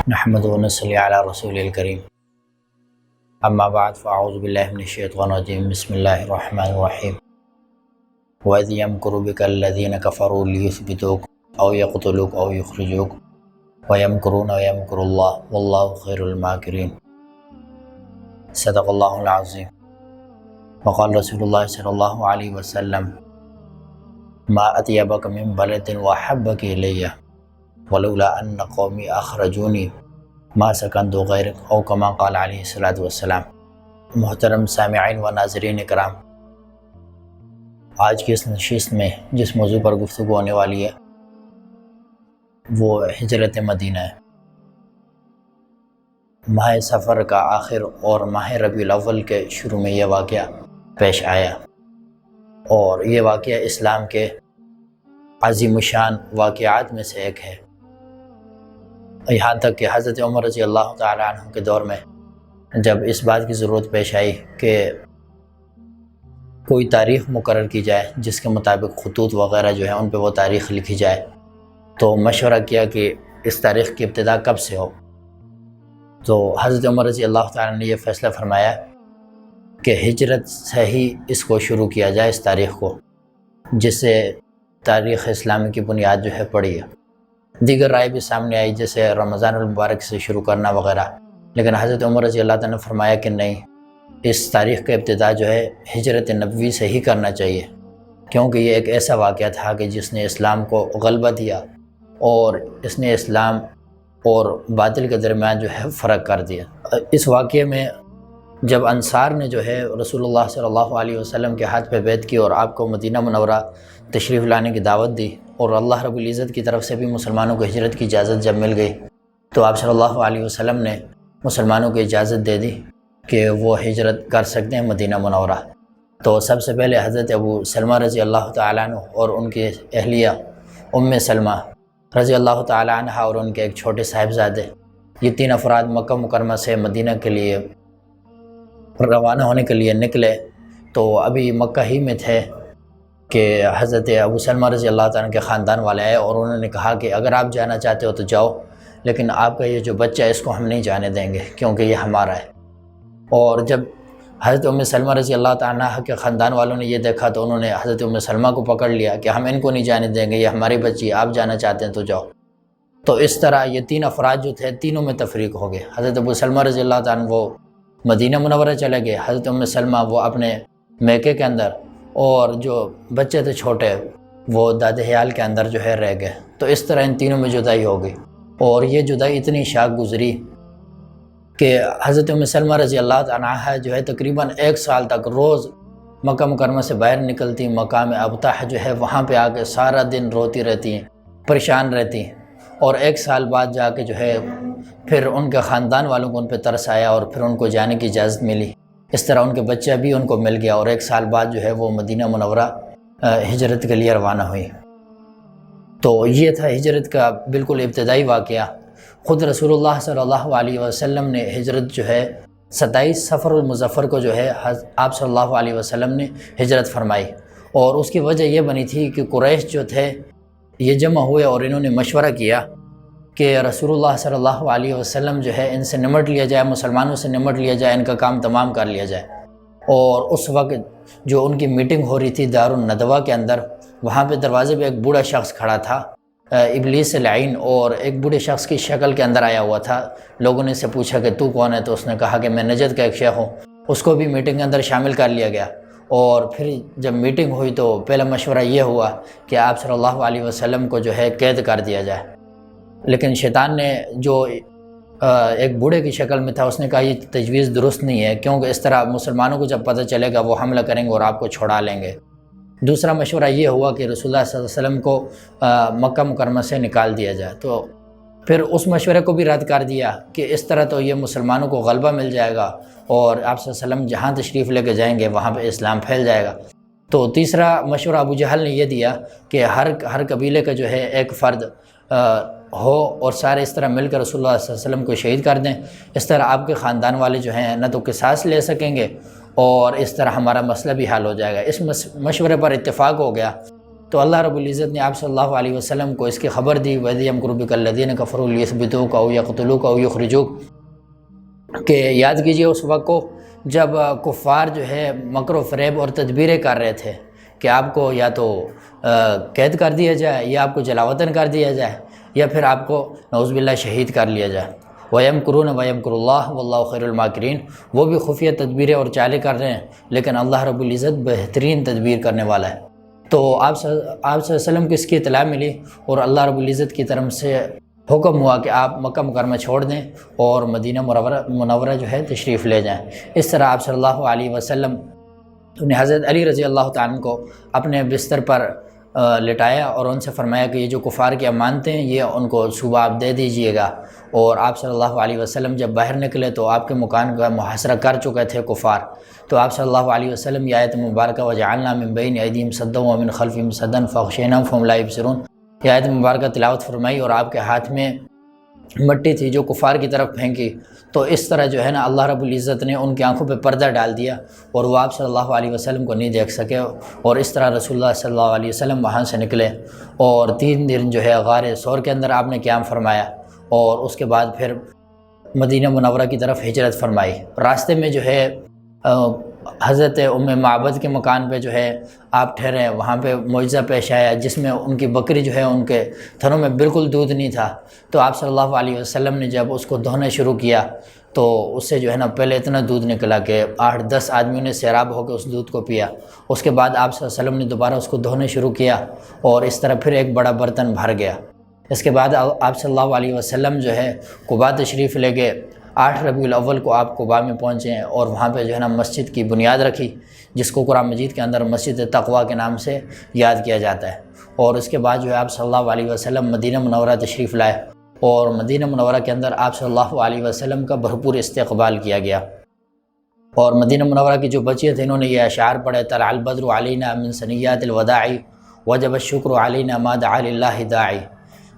نحمد و نصلی علی رسول الکریم اما بعد فاعوذ باللہ من الشیطان الرجیم بسم اللہ الرحمن الرحیم وَإِذْ يَمْكُرُ بِكَ الَّذِينَ كَفَرُوا لِيُثْبِتُوكَ أَوْ يَقْتُلُوكَ أَوْ يُخْرِجُوكَ وَيَمْكُرُونَ وَيَمْكُرُ اللَّهُ وَاللَّهُ خَيْرُ الْمَاكِرِينَ صدق اللہ العظیم وقال رسول اللہ صلی اللہ علیہ وسلم ما أطيبك من بلد وأحبك إلي ولولا أن قومي أخرجوني ما سكنت غيرك او كما قال علیہ الصلوۃ والسلام۔ محترم سامعین و ناظرین کرام، آج کی اس نشست میں جس موضوع پر گفتگو ہونے والی ہے وہ ہجرت مدینہ ہے۔ ماہ سفر کا آخر اور ماہ ربیع الاول کے شروع میں یہ واقعہ پیش آیا، اور یہ واقعہ اسلام کے عظیم الشان واقعات میں سے ایک ہے، یہاں تک کہ حضرت عمر رضی اللہ تعالیٰ عنہ کے دور میں جب اس بات کی ضرورت پیش آئی کہ کوئی تاریخ مقرر کی جائے جس کے مطابق خطوط وغیرہ جو ہیں ان پہ وہ تاریخ لکھی جائے، تو مشورہ کیا کہ اس تاریخ کی ابتدا کب سے ہو۔ تو حضرت عمر رضی اللہ تعالیٰ نے یہ فیصلہ فرمایا کہ ہجرت سے ہی اس کو شروع کیا جائے، اس تاریخ کو، جس سے تاریخ اسلامی کی بنیاد جو ہے پڑی ہے۔ دیگر رائے بھی سامنے آئی جیسے رمضان المبارک سے شروع کرنا وغیرہ، لیکن حضرت عمر رضی اللہ تعالیٰ نے فرمایا کہ نہیں، اس تاریخ کا ابتدا جو ہے ہجرت نبوی سے ہی کرنا چاہیے، کیونکہ یہ ایک ایسا واقعہ تھا کہ جس نے اسلام کو غلبہ دیا اور اس نے اسلام اور باطل کے درمیان جو ہے فرق کر دیا۔ اس واقعے میں جب انصار نے جو ہے رسول اللہ صلی اللہ علیہ وسلم کے ہاتھ پہ بیعت کی اور آپ کو مدینہ منورہ تشریف لانے کی دعوت دی، اور اللہ رب العزت کی طرف سے بھی مسلمانوں کو ہجرت کی اجازت جب مل گئی، تو آپ صلی اللہ علیہ وسلم نے مسلمانوں کو اجازت دے دی کہ وہ ہجرت کر سکتے ہیں مدینہ منورہ۔ تو سب سے پہلے حضرت ابو سلمہ رضی اللہ تعالیٰ عنہ اور ان کی اہلیہ ام سلمہ رضی اللہ تعالیٰ عنہ اور ان کے ایک چھوٹے صاحبزادے، یہ 3 افراد مکہ مکرمہ سے مدینہ کے لیے روانہ ہونے کے لیے نکلے۔ تو ابھی مکہ ہی میں تھے کہ حضرت ابو سلمہ رضی اللہ تعالیٰ کے خاندان والے آئے اور انہوں نے کہا کہ اگر آپ جانا چاہتے ہو تو جاؤ، لیکن آپ کا یہ جو بچہ ہے اس کو ہم نہیں جانے دیں گے کیونکہ یہ ہمارا ہے۔ اور جب حضرت ام سلمہ رضی اللہ تعالیٰ کے خاندان والوں نے یہ دیکھا تو انہوں نے حضرت ام سلمہ کو پکڑ لیا کہ ہم ان کو نہیں جانے دیں گے، یہ ہماری بچی، آپ جانا چاہتے ہیں تو جاؤ۔ تو اس طرح یہ 3 افراد جو تھے تینوں میں تفریق ہو گئے۔ حضرت ابو سلمہ رضی اللہ تعالیٰ وہ مدینہ منورہ چلے گئے، حضرت ام سلمہ وہ اپنے میکے کے اندر، اور جو بچے تھے چھوٹے وہ داد حیال کے اندر جو ہے رہ گئے۔ تو اس طرح ان تینوں میں جدائی ہو گئی، اور یہ جدائی اتنی شاق گزری کہ حضرت ام سلمہ رضی اللہ عنہا جو ہے تقریباً 1 سال تک روز مکہ مکرمہ سے باہر نکلتی، مقام ابطح جو ہے وہاں پہ آ کے سارا دن روتی رہتی ہیں، پریشان رہتی ہیں، اور 1 سال بعد جا کے جو ہے پھر ان کے خاندان والوں کو ان پہ ترس آیا اور پھر ان کو جانے کی اجازت ملی۔ اس طرح ان کے بچہ بھی ان کو مل گیا، اور 1 سال بعد جو ہے وہ مدینہ منورہ ہجرت کے لیے روانہ ہوئی۔ تو یہ تھا ہجرت کا بالکل ابتدائی واقعہ۔ خود رسول اللہ صلی اللہ علیہ وسلم نے ہجرت جو ہے 27 صفر المظفر کو جو ہے آپ صلی اللہ علیہ وسلم نے ہجرت فرمائی، اور اس کی وجہ یہ بنی تھی کہ قریش جو تھے یہ جمع ہوئے اور انہوں نے مشورہ کیا کہ رسول اللہ صلی اللہ علیہ وسلم جو ہے ان سے نمٹ لیا جائے، مسلمانوں سے نمٹ لیا جائے، ان کا کام تمام کر لیا جائے۔ اور اس وقت جو ان کی میٹنگ ہو رہی تھی دار الندوہ کے اندر، وہاں پہ دروازے پہ ایک بوڑھا شخص کھڑا تھا، ابلیس لعین، اور ایک بوڑھے شخص کی شکل کے اندر آیا ہوا تھا۔ لوگوں نے اس سے پوچھا کہ تو کون ہے؟ تو اس نے کہا کہ میں نجد کا ایک شیخ ہوں۔ اس کو بھی میٹنگ کے اندر شامل کر لیا گیا، اور پھر جب میٹنگ ہوئی تو پہلا مشورہ یہ ہوا کہ آپ صلی اللہ علیہ وسلم کو جو ہے قید کر دیا جائے، لیکن شیطان نے جو ایک بوڑھے کی شکل میں تھا اس نے کہا یہ تجویز درست نہیں ہے، کیونکہ اس طرح مسلمانوں کو جب پتہ چلے گا وہ حملہ کریں گے اور آپ کو چھڑا لیں گے۔ دوسرا مشورہ یہ ہوا کہ رسول اللہ صلی اللہ علیہ وسلم کو مکہ مکرمہ سے نکال دیا جائے۔ تو پھر اس مشورے کو بھی رد کر دیا کہ اس طرح تو یہ مسلمانوں کو غلبہ مل جائے گا، اور آپ صلی اللہ علیہ وسلم جہاں تشریف لے کے جائیں گے وہاں پہ اسلام پھیل جائے گا۔ تو تیسرا مشورہ ابو جہل نے یہ دیا کہ ہر قبیلے کا جو ہے ایک فرد ہو اور سارے اس طرح مل کر رسول اللہ صلی اللہ علیہ وسلم کو شہید کر دیں، اس طرح آپ کے خاندان والے جو ہیں نہ تو قصاص لے سکیں گے اور اس طرح ہمارا مسئلہ بھی حل ہو جائے گا۔ اس مشورے پر اتفاق ہو گیا، تو اللہ رب العزت نے آپ صلی اللہ علیہ وسلم کو اس کی خبر دی، وَإِذْ يَمْكُرُ بِكَ الَّذِينَ كَفَرُوا لِيُثْبِتُوكَ أَوْ يَقْتُلُوكَ أَوْ يُخْرِجُوكَ، کہ یاد کیجئے اس وقت کو جب کفار جو ہے مکر و فریب اور تدبیریں کر رہے تھے کہ آپ کو یا تو قید کر دیا جائے، یا آپ کو جلاوطن کر دیا جائے، یا پھر آپ کو نعوذ باللہ شہید کر لیا جائے۔ وَيَمْكُرُونَ وَيَمْكُرُ اللَّهُ وَاللَّهُ خَيْرُ الْمَاكِرِينَ، وہ بھی خفیہ تدبیریں اور چالیں کر رہے ہیں، لیکن اللہ رب العزت بہترین تدبیر کرنے والا ہے۔ تو آپ صلی اللہ علیہ وسلم کو اس کی اطلاع ملی، اور اللہ رب العزت کی طرف سے حکم ہوا کہ آپ مکہ مکرمہ چھوڑ دیں اور مدینہ منورہ جو ہے تشریف لے جائیں۔ اس طرح آپ صلی اللہ علیہ وسلم نے حضرت علی رضی اللہ تعالیٰ عنہ کو اپنے بستر پر لٹایا اور ان سے فرمایا کہ یہ جو کفار کی امانتیں ہیں یہ ان کو صبح آپ دے دیجئے گا۔ اور آپ صلی اللہ علیہ وسلم جب باہر نکلے تو آپ کے مکان کا محاصرہ کر چکے تھے کفار، تو آپ صلی اللہ علیہ وسلم یہ آیت مبارکہ وَجَعَلْنَا مِن بَيْنِ أَيْدِيهِمْ سَدًّا وَمِنْ خَلْفِهِمْ سَدًّا فَأَغْشَيْنَاهُمْ فَهُمْ لَا يُبْصِرُونَ، یہ آیت مبارکہ تلاوت فرمائی اور آپ کے ہاتھ میں مٹی تھی جو کفار کی طرف پھینکی، تو اس طرح جو ہے نا اللہ رب العزت نے ان کی آنکھوں پہ پردہ ڈال دیا اور وہ آپ صلی اللہ علیہ وسلم کو نہیں دیکھ سکے، اور اس طرح رسول اللہ صلی اللہ علیہ وسلم وہاں سے نکلے اور 3 دن جو ہے غار ثور کے اندر آپ نے قیام فرمایا، اور اس کے بعد پھر مدینہ منورہ کی طرف ہجرت فرمائی۔ راستے میں جو ہے حضرت ام معبد کے مکان پہ جو ہے آپ ٹھہرے، وہاں پہ معجزہ پیش آیا جس میں ان کی بکری جو ہے ان کے تھنوں میں بالکل دودھ نہیں تھا، تو آپ صلی اللہ علیہ وسلم نے جب اس کو دھونا شروع کیا تو اس سے جو ہے نا پہلے اتنا دودھ نکلا کہ 8-10 آدمیوں نے سیراب ہو کے اس دودھ کو پیا۔ اس کے بعد آپ صلی اللہ علیہ وسلم نے دوبارہ اس کو دھونا شروع کیا اور اس طرح پھر ایک بڑا برتن بھر گیا۔ اس کے بعد آپ صلی اللہ علیہ وسلم جو ہے قباء تشریف لے گئے۔ 8 ربیع الاول کو آپ قباء میں پہنچے اور وہاں پہ جو ہے نا مسجد کی بنیاد رکھی، جس کو قرآن مجید کے اندر مسجد تقویٰ کے نام سے یاد کیا جاتا ہے۔ اور اس کے بعد جو ہے آپ صلی اللہ علیہ وسلم مدینہ منورہ تشریف لائے، اور مدینہ منورہ کے اندر آپ صلی اللہ علیہ وسلم کا بھرپور استقبال کیا گیا۔ اور مدینہ منورہ کی جو بچیاں تھے انہوں نے یہ اشعار پڑھے، طلع البدر علینا من ثنیات الوداع وجب الشکر علینا ما دعا للہ داعی،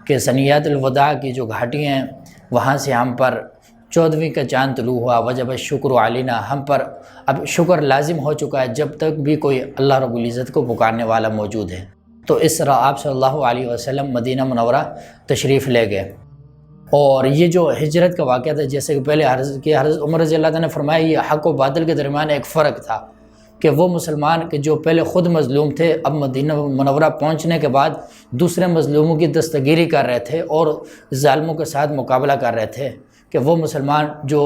کہ ثنیات الوداع کی جو گھاٹیاں ہیں وہاں سے ہم پر 14ویں کا چاند طلوع ہوا، وجب الشکر علینا، ہم پر اب شکر لازم ہو چکا ہے جب تک بھی کوئی اللہ رب العزت کو پکارنے والا موجود ہے۔ تو اس طرح آپ صلی اللہ علیہ وسلم مدینہ منورہ تشریف لے گئے۔ اور یہ جو ہجرت کا واقعہ تھا، جیسے کہ پہلے حضرت عمر رضی اللہ عنہ نے فرمایا، یہ حق و باطل کے درمیان ایک فرق تھا کہ وہ مسلمان کہ جو پہلے خود مظلوم تھے اب مدینہ منورہ پہنچنے کے بعد دوسرے مظلوموں کی دستگیری کر رہے تھے اور ظالموں کے ساتھ مقابلہ کر رہے تھے، کہ وہ مسلمان جو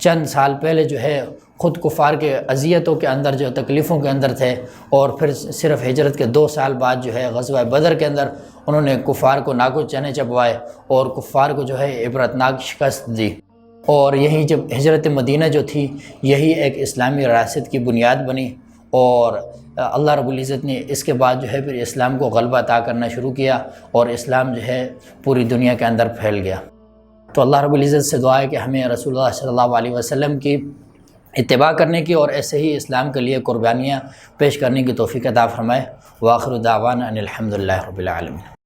چند سال پہلے جو ہے خود کفار کے اذیتوں کے اندر جو تکلیفوں کے اندر تھے، اور پھر صرف ہجرت کے 2 سال بعد جو ہے غزوہ بدر کے اندر انہوں نے کفار کو ناگو چنے چبوائے اور کفار کو جو ہے عبرتناک شکست دی۔ اور یہی جب ہجرت مدینہ جو تھی یہی ایک اسلامی ریاست کی بنیاد بنی، اور اللہ رب العزت نے اس کے بعد جو ہے پھر اسلام کو غلبہ عطا کرنا شروع کیا، اور اسلام جو ہے پوری دنیا کے اندر پھیل گیا۔ تو اللہ رب العزت سے دعا ہے کہ ہمیں رسول اللہ صلی اللہ علیہ وسلم کی اتباع کرنے کی اور ایسے ہی اسلام کے لیے قربانیاں پیش کرنے کی توفیق عطا فرمائے۔ وآخر دعوانا ان الحمد للہ رب العالمین۔